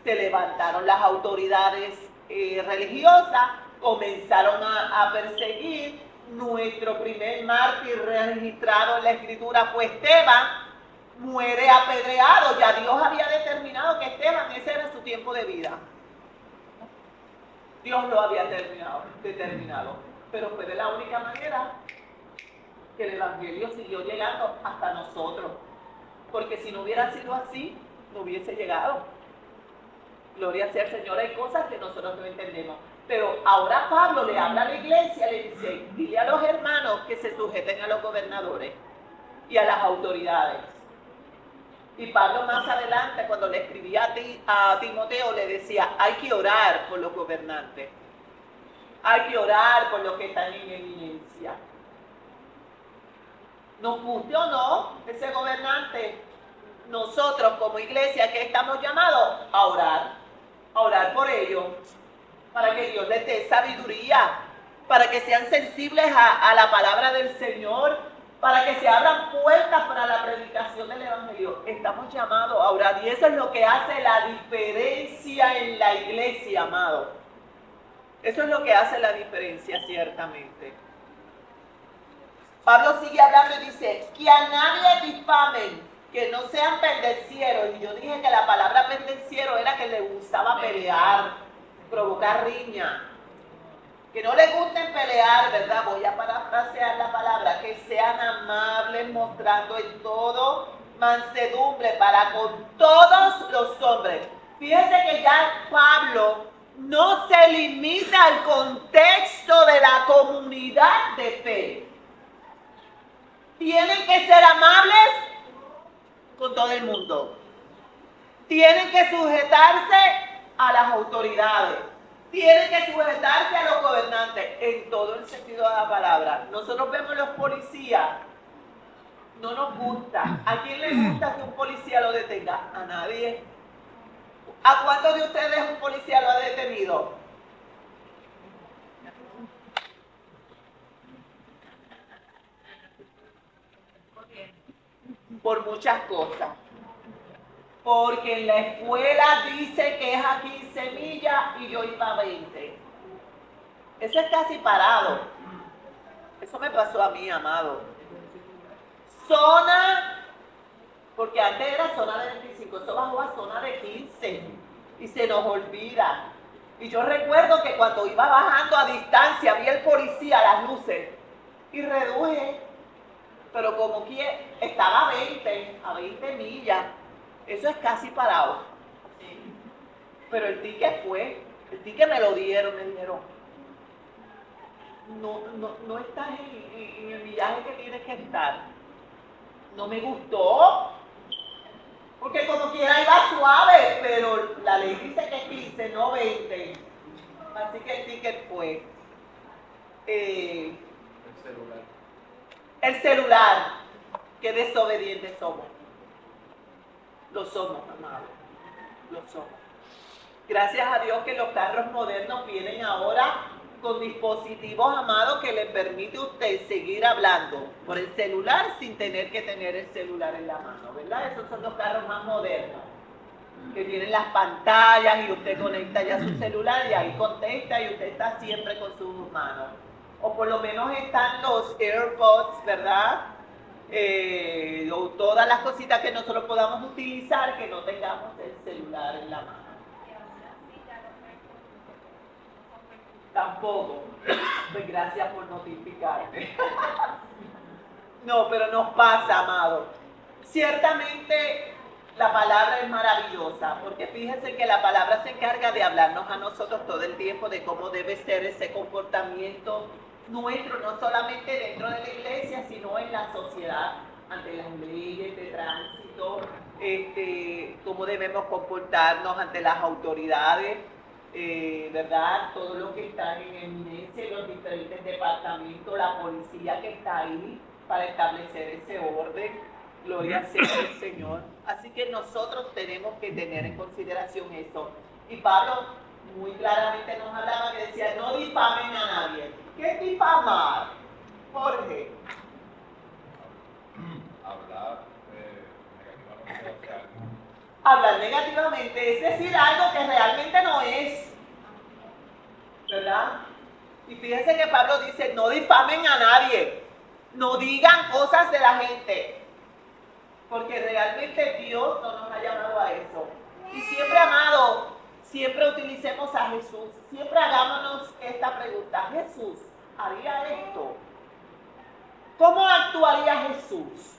Se levantaron las autoridades religiosas, comenzaron a perseguir. Nuestro primer mártir registrado en la Escritura fue Esteban. Muere apedreado. Ya Dios había determinado que Esteban, ese era su tiempo de vida. Dios lo había determinado. Pero fue de la única manera que el Evangelio siguió llegando hasta nosotros. Porque si no hubiera sido así, no hubiese llegado. Gloria sea al Señor. Hay cosas que nosotros no entendemos. Pero ahora Pablo le habla a la iglesia, le dice, dile a los hermanos que se sujeten a los gobernadores y a las autoridades. Y Pablo más adelante, cuando le escribía a Timoteo, le decía, hay que orar por los gobernantes. Hay que orar por los que están en eminencia. Nos guste o no, ese gobernante, nosotros como iglesia, que estamos llamados a orar por ellos, para que Dios les dé sabiduría, para que sean sensibles a la palabra del Señor, para que se abran puertas para la predicación del Evangelio. Estamos llamados a orar y eso es lo que hace la diferencia en la iglesia, amado. Eso es lo que hace la diferencia, ciertamente. Pablo sigue hablando y dice, que a nadie difamen, que no sean pendencieros. Y yo dije que la palabra pendenciero era que le gustaba pelear, provocar riña. Que no les gusten pelear, ¿verdad? Voy a parafrasear la palabra. Que sean amables, mostrando en todo mansedumbre para con todos los hombres. Fíjense que ya Pablo no se limita al contexto de la comunidad de fe. Tienen que ser amables con todo el mundo. Tienen que sujetarse a las autoridades. Tienen que sujetarse a los gobernantes en todo el sentido de la palabra. Nosotros vemos los policías, no nos gusta. ¿A quién le gusta que un policía lo detenga? A nadie. ¿A cuántos de ustedes un policía lo ha detenido? Por muchas cosas. Porque en la escuela dice que es a 15 millas y yo iba a 20. Eso es casi parado. Eso me pasó a mí, amado. Zona, porque antes era zona de 25, eso bajó a zona de 15 y se nos olvida. Y yo recuerdo que cuando iba bajando a distancia vi el policía a las luces y reduje, pero como que estaba a 20 millas. Eso es casi parado. Pero el ticket me lo dieron, me dijeron, no estás en el millaje que tienes que estar. No me gustó, porque como quiera iba suave, pero la ley dice que es 15, no 20. Así que el ticket fue. El celular, qué desobedientes somos. Lo somos, amados. Lo somos. Gracias a Dios que los carros modernos vienen ahora con dispositivos, amados, que le permite a usted seguir hablando por el celular sin tener que tener el celular en la mano, ¿verdad? Esos son los carros más modernos, que tienen las pantallas y usted conecta ya su celular y ahí contesta y usted está siempre con sus manos. O por lo menos están los AirPods, ¿verdad? O todas las cositas que nosotros podamos utilizar que no tengamos el celular en la mano. Tampoco. Pues gracias por notificarme. No, pero nos pasa, amado. Ciertamente la palabra es maravillosa, porque fíjense que la palabra se encarga de hablarnos a nosotros todo el tiempo de cómo debe ser ese comportamiento nuestro, no solamente dentro de la iglesia, sino en la sociedad, ante las leyes de tránsito, cómo debemos comportarnos ante las autoridades, ¿verdad? Todo lo que está en eminencia, los diferentes departamentos, la policía que está ahí para establecer ese orden. Gloria sea al Señor. Así que nosotros tenemos que tener en consideración eso. Y Pablo muy claramente nos hablaba que decía, no difamen a nadie. ¿Qué es difamar? Jorge. Hablar negativamente de algo. Hablar negativamente es decir algo que realmente no es. ¿Verdad? Y fíjense que Pablo dice, no difamen a nadie. No digan cosas de la gente. Porque realmente Dios no nos ha llamado a eso. Y siempre, amado, siempre utilicemos a Jesús. Siempre hagámonos esta pregunta. Jesús, ¿haría esto? ¿Cómo actuaría Jesús?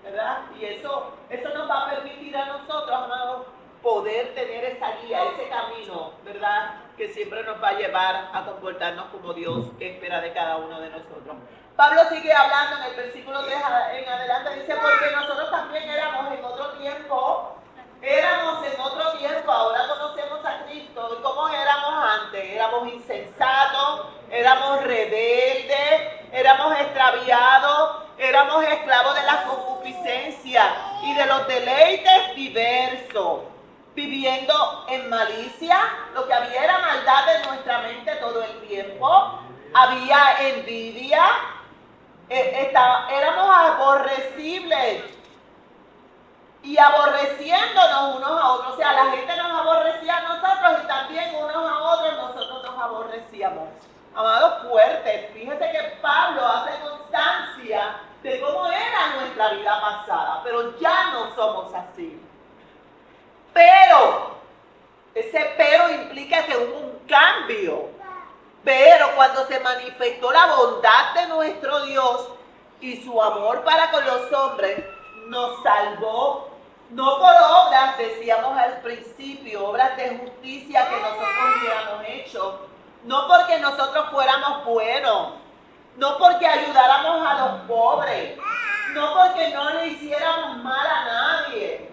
¿Verdad? Y eso nos va a permitir a nosotros, amados, poder tener esa guía, ese camino, ¿verdad? Que siempre nos va a llevar a comportarnos como Dios espera de cada uno de nosotros. Pablo sigue hablando en el versículo 3 en adelante, dice, porque nosotros también éramos en otro tiempo, ahora conocemos a Cristo. ¿Y cómo éramos antes? Éramos insensatos, éramos rebeldes, éramos extraviados, éramos esclavos de la concupiscencia y de los deleites diversos, viviendo en malicia. Lo que había era maldad en nuestra mente todo el tiempo, había envidia, éramos aborrecibles y aborreciéndonos unos a otros. O sea, la gente nos aborrecía a nosotros y también unos a otros nosotros nos aborrecíamos. Amados, fuertes, fíjense que Pablo hace constancia de cómo era nuestra vida pasada, pero ya no somos así. Pero, ese pero implica que hubo un cambio. Pero cuando se manifestó la bondad de nuestro Dios y su amor para con los hombres, nos salvó, no por obras, decíamos al principio, obras de justicia que nosotros hubiéramos hecho, no porque nosotros fuéramos buenos, no porque ayudáramos a los pobres, no porque no le hiciéramos mal a nadie,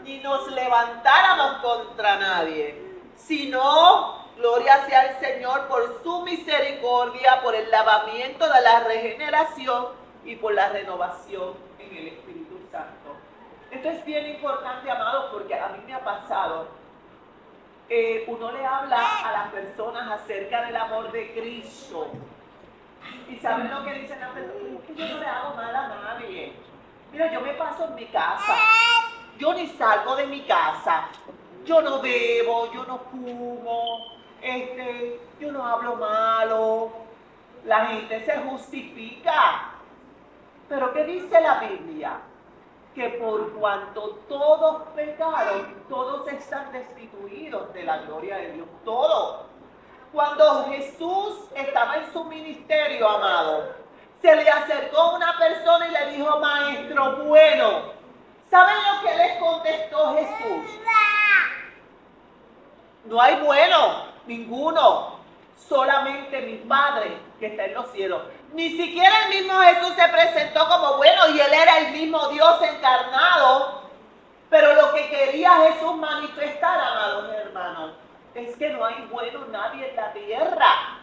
ni nos levantáramos contra nadie, sino, gloria sea al Señor por su misericordia, por el lavamiento de la regeneración y por la renovación en el Espíritu Santo. Esto es bien importante, amados, porque a mí me ha pasado. Uno le habla a las personas acerca del amor de Cristo. ¿Y saben lo que dicen las personas? Es que yo no le hago mal a nadie. Mira, yo me paso en mi casa. Yo ni salgo de mi casa. Yo no bebo, yo no fumo, yo no hablo malo. La gente se justifica. Pero ¿qué dice la Biblia? Que por cuanto todos pecaron, todos están destituidos de la gloria de Dios. Todos. Cuando Jesús estaba en su ministerio, amado, se le acercó una persona y le dijo, maestro bueno. ¿Saben lo que les contestó Jesús? No hay bueno, ninguno. Solamente mi Padre que está en los cielos. Ni siquiera el mismo Jesús se presentó como bueno y Él era el mismo Dios encarnado. Pero lo que quería Jesús manifestar, amados hermanos, es que no hay bueno nadie en la tierra.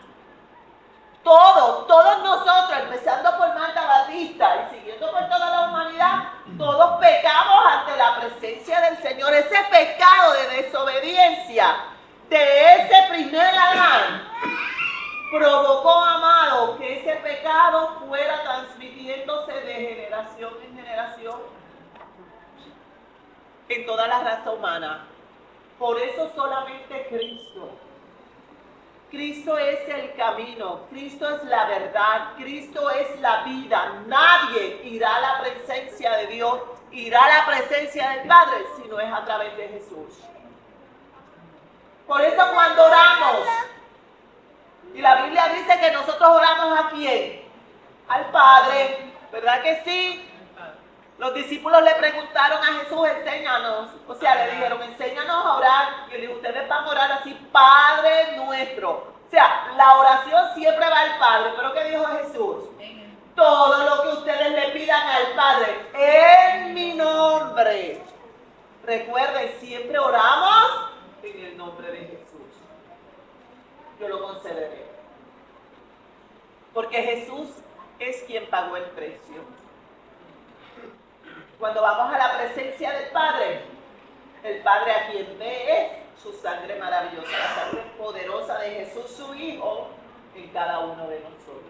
Todos nosotros, empezando por Marta Batista y siguiendo por toda la humanidad, todos pecamos ante la presencia del Señor. Ese pecado de desobediencia de ese primer Adán provocó, amado, que ese pecado fuera transmitiéndose de generación en generación en toda la raza humana. Por eso solamente Cristo es el camino, Cristo es la verdad, Cristo es la vida. Nadie irá a la presencia de Dios, irá a la presencia del Padre, si no es a través de Jesús. Por eso cuando oramos, Y la Biblia dice que nosotros oramos ¿a quién? Al Padre, ¿verdad que sí? Los discípulos le preguntaron a Jesús, enséñanos. O sea, le dijeron, enséñanos a orar. Y él dijo, ustedes van a orar así, Padre nuestro. O sea, la oración siempre va al Padre. ¿Pero qué dijo Jesús? Todo lo que ustedes le pidan al Padre en mi nombre. Recuerden, siempre oramos en el nombre de Jesús. Yo lo concederé. Porque Jesús es quien pagó el precio. Cuando vamos a la presencia del Padre, el Padre a quien ve es su sangre maravillosa, la sangre poderosa de Jesús, su Hijo, en cada uno de nosotros.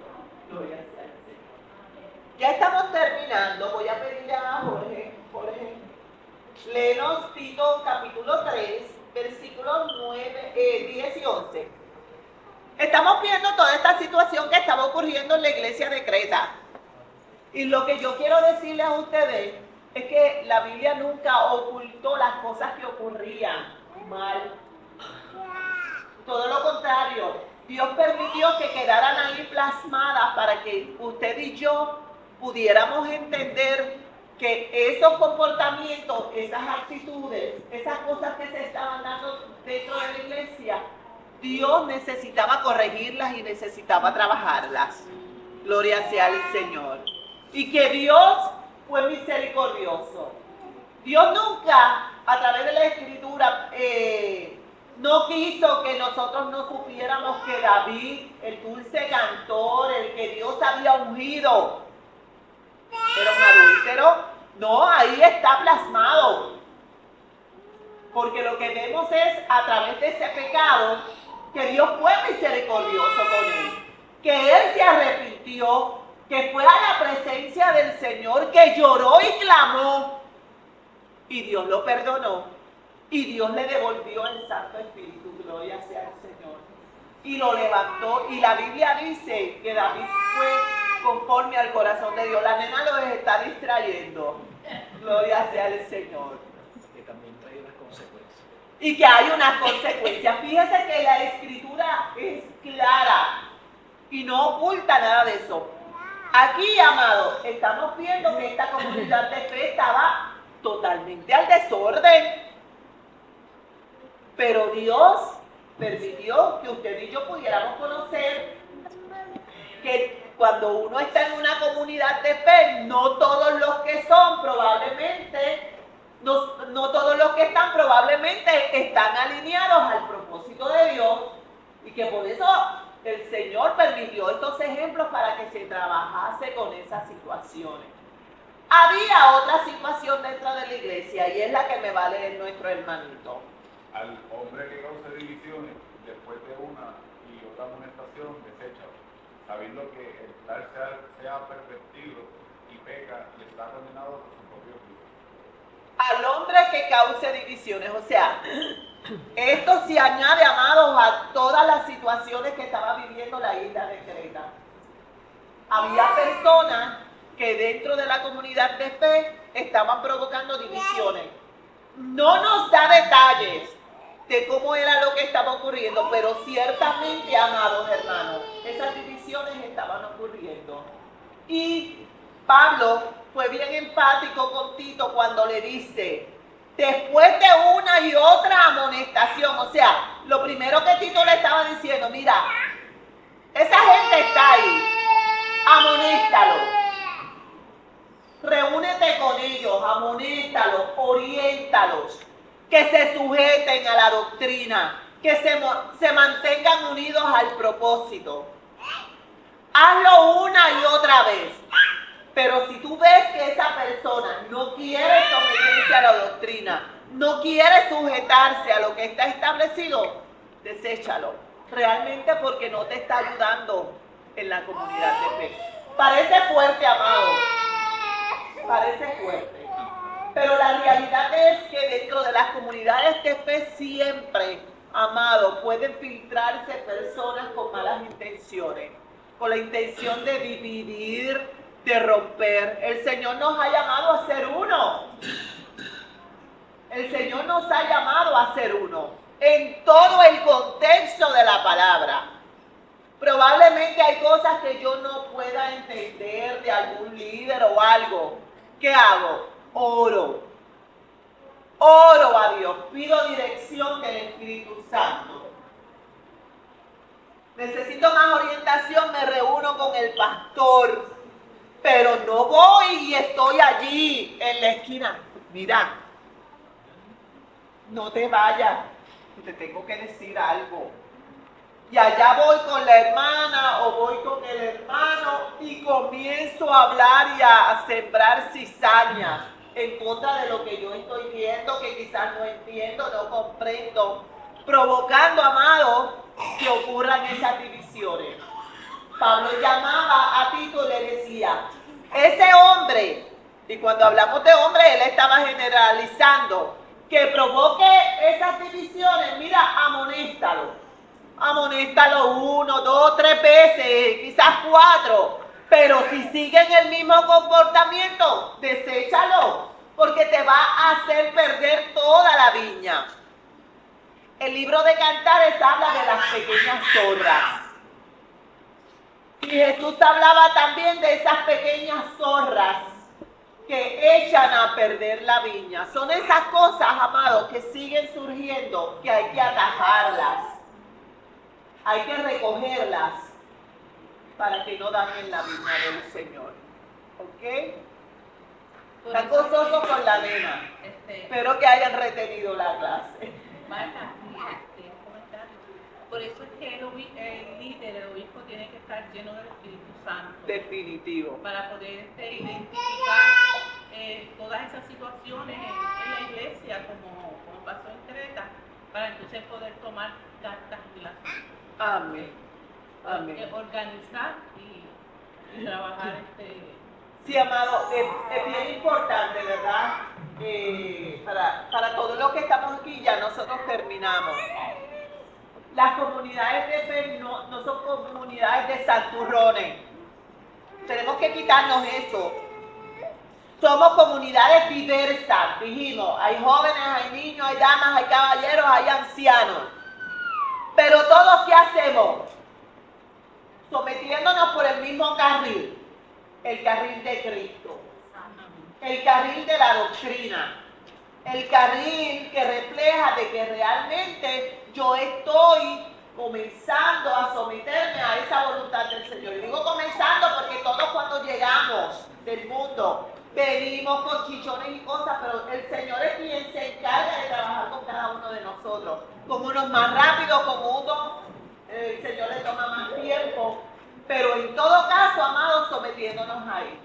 Gloria sea al Señor. Ya estamos terminando. Voy a pedirle a Jorge, léenos Tito capítulo 3, versículos 10 y 11. Estamos viendo toda esta situación que estaba ocurriendo en la iglesia de Creta. Y lo que yo quiero decirles a ustedes es que la Biblia nunca ocultó las cosas que ocurrían mal. Todo lo contrario, Dios permitió que quedaran ahí plasmadas para que usted y yo pudiéramos entender que esos comportamientos, esas actitudes, esas cosas que se estaban dando dentro de la iglesia, Dios necesitaba corregirlas y necesitaba trabajarlas. Gloria sea al Señor. Y que Dios fue misericordioso. Dios nunca, a través de la Escritura, no quiso que nosotros no supiéramos que David, el dulce cantor, el que Dios había ungido, era un adúltero. No, ahí está plasmado. Porque lo que vemos es, a través de ese pecado, que Dios fue misericordioso con él. Que él se arrepintió, que fue a la presencia del Señor, que lloró y clamó. Y Dios lo perdonó. Y Dios le devolvió el Santo Espíritu. Gloria sea al Señor. Y lo levantó. Y la Biblia dice que David fue conforme al corazón de Dios. La nena los está distrayendo. Gloria sea al Señor. Que también trae unas consecuencias. Y que hay unas consecuencias. Fíjese que la Escritura es clara y no oculta nada de eso. Aquí, amados, estamos viendo que esta comunidad de fe estaba totalmente al desorden. Pero Dios permitió que usted y yo pudiéramos conocer que cuando uno está en una comunidad de fe, no todos los que son probablemente, no todos los que están probablemente están alineados al propósito de Dios, y que por eso el Señor permitió estos ejemplos para que se trabajase con esas situaciones. Había otra situación dentro de la iglesia, y es la que me va a leer nuestro hermanito. Al hombre que cause divisiones después de una y otra amonestación, deséchalo, sabiendo que el tal sea pervertido y peca y está condenado por su propio fruto. Al hombre que cause divisiones, o sea, esto se añade, amados, a todas las situaciones que estaba viviendo la isla de Creta. Había personas que dentro de la comunidad de fe estaban provocando divisiones. No nos da detalles de cómo era lo que estaba ocurriendo, pero ciertamente, amados hermanos, esas divisiones estaban ocurriendo. Y Pablo fue bien empático con Tito cuando le dice, después de una y otra amonestación, o sea, lo primero que Tito le estaba diciendo, mira, esa gente está ahí, amonéstalo, reúnete con ellos, amonéstalos, oriéntalos, que se sujeten a la doctrina, que se mantengan unidos al propósito. Hazlo una y otra vez. Pero si tú ves que esa persona no quiere someterse a la doctrina, no quiere sujetarse a lo que está establecido, deséchalo. Realmente porque no te está ayudando en la comunidad de fe. Parece fuerte, amado. Parece fuerte. Pero la realidad es que dentro de las comunidades de fe siempre, amado, pueden filtrarse personas con malas intenciones, con la intención de dividir, de romper. El Señor nos ha llamado a ser uno. El Señor nos ha llamado a ser uno en todo el contexto de la palabra. Probablemente hay cosas que yo no pueda entender de algún líder o algo. ¿Qué hago? Oro. Oro a Dios. Pido dirección del Espíritu Santo. Necesito más orientación, me reúno con el pastor. Pero no voy y estoy allí en la esquina. Mira, no te vayas, te tengo que decir algo. Y allá voy con la hermana o voy con el hermano y comienzo a hablar y a sembrar cizaña en contra de lo que yo estoy viendo, que quizás no entiendo, no comprendo, provocando, amados, que ocurran esas divisiones. Pablo llamaba a Tito y le decía, ese hombre, y cuando hablamos de hombre, él estaba generalizando, que provoque esas divisiones, mira, amonéstalo. Amonéstalo 1, 2, 3 veces, quizás 4. Pero si siguen el mismo comportamiento, deséchalo, porque te va a hacer perder toda la viña. El libro de Cantares habla de las pequeñas zorras. Y Jesús hablaba también de esas pequeñas zorras que echan a perder la viña. Son esas cosas, amados, que siguen surgiendo, que hay que atajarlas. Hay que recogerlas para que no dañen la viña del Señor. ¿Ok? Están gozosos con la nena. Espero que hayan retenido la clase. Marta, un comentario. Por eso es que el líder, el obispo, tiene que estar lleno del Espíritu Santo. Definitivo. Para poder identificar todas esas situaciones en la iglesia, como pasó en Creta, para entonces poder tomar cartas en las Amén. Amén. Organizar y trabajar Sí, amado, es bien importante, ¿verdad? Para todos los que estamos aquí, ya nosotros terminamos. Las comunidades de fe no son comunidades de santurrones. Tenemos que quitarnos eso. Somos comunidades diversas, dijimos. Hay jóvenes, hay niños, hay damas, hay caballeros, hay ancianos. Pero todos, ¿qué hacemos? Sometiéndonos por el mismo carril. El carril de Cristo. El carril de la doctrina. El carril que refleja de que realmente yo estoy comenzando a someterme a esa voluntad del Señor. Y digo comenzando porque todos cuando llegamos del mundo venimos con chichones y cosas, pero el Señor es quien se encarga de trabajar con cada uno de nosotros. Con unos más rápidos, con unos el Señor le toma más tiempo, pero en todo caso, amados, sometiéndonos a Él.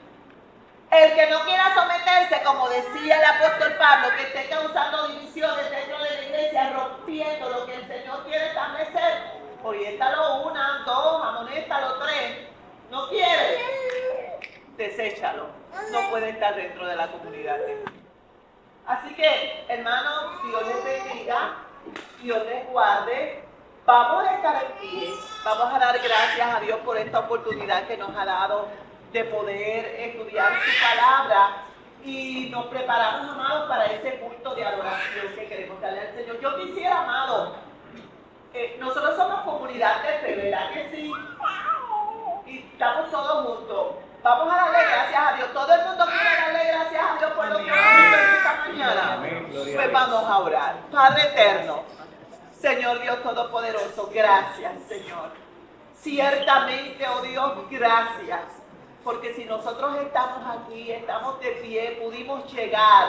El que no quiera someterse, como decía el apóstol Pablo, que esté causando divisiones dentro de la iglesia, rompiendo lo que el Señor quiere establecer, oriéntalo 1, 2, amonéstalo 3. ¿No quiere? Deséchalo. No puede estar dentro de la comunidad. Así que, hermanos, Dios les bendiga, Dios les guarde. Vamos a estar en pie, vamos a dar gracias a Dios por esta oportunidad que nos ha dado de poder estudiar su palabra y nos preparamos, amados, para ese culto de adoración que queremos darle al Señor. Yo quisiera, amados, nosotros somos comunidad de fe, ¿verdad que sí? Y estamos todos juntos. Vamos a darle gracias a Dios. Todo el mundo quiere darle gracias a Dios por lo que vamos a ver esta mañana. Pues vamos a orar. Padre eterno, Señor Dios Todopoderoso, gracias, Señor. Ciertamente, oh Dios, gracias. Porque si nosotros estamos aquí, estamos de pie, pudimos llegar,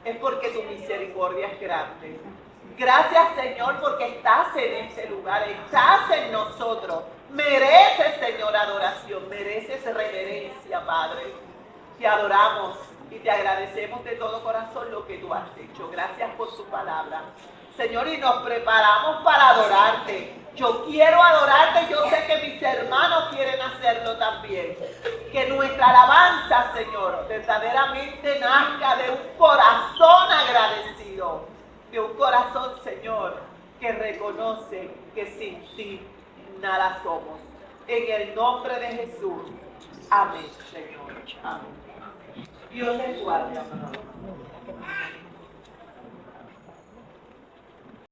es porque tu misericordia es grande. Gracias, Señor, porque estás en ese lugar, estás en nosotros. Mereces, Señor, adoración, mereces reverencia, Padre. Te adoramos y te agradecemos de todo corazón lo que tú has hecho. Gracias por tu palabra. Señor, y nos preparamos para adorarte. Yo quiero adorarte, yo sé que mis hermanos quieren hacerlo también. Que nuestra alabanza, Señor, verdaderamente nazca de un corazón agradecido. De un corazón, Señor, que reconoce que sin ti nada somos. En el nombre de Jesús. Amén, Señor. Amén. Dios les guarde, amado.